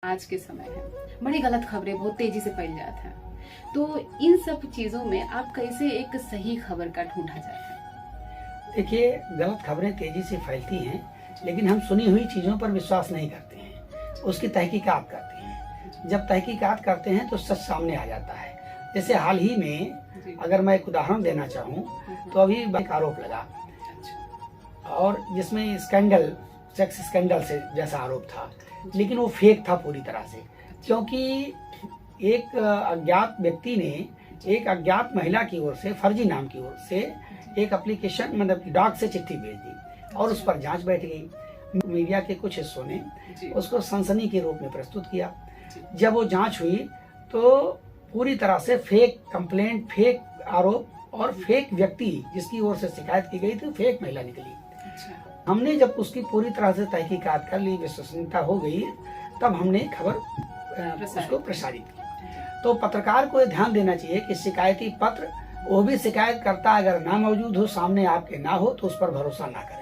आज के समय है, बड़ी गलत खबरें बहुत तेजी से फैल जाती हैं। तो इन सब चीजों में आप कैसे एक सही खबर का ढूंढा जाए? देखिए, गलत खबरें तेजी से फैलती हैं, लेकिन हम सुनी हुई चीज़ों पर विश्वास नहीं करते हैं, उसकी तहकीकात करते हैं। जब तहकीकात करते हैं तो सच सामने आ जाता है। जैसे हाल ही में अगर मैं एक उदाहरण देना चाहूँ तो अभी एक आरोप लगा और जिसमें स्कैंडल, सेक्स स्कैंडल से जैसा आरोप था, लेकिन वो फेक था पूरी तरह से, क्योंकि एक अज्ञात व्यक्ति ने एक अज्ञात महिला की ओर से, फर्जी नाम की ओर से एक एप्लीकेशन मतलब डाक से चिट्ठी भेज दी और उस पर जांच बैठ गई। मीडिया के कुछ हिस्सों ने उसको सनसनी के रूप में प्रस्तुत किया। जब वो जांच हुई तो पूरी तरह से फेक कंप्लेंट, फेक आरोप और फेक व्यक्ति जिसकी ओर से शिकायत की गई थी, फेक महिला निकली। हमने जब उसकी पूरी तरह से तहकीकात कर ली, विश्वसनीयता हो गई, तब हमने खबर उसको प्रसारित की। तो पत्रकार को ध्यान देना चाहिए कि शिकायती पत्र वो भी शिकायत करता अगर ना मौजूद हो, सामने आपके ना हो, तो उस पर भरोसा ना करें।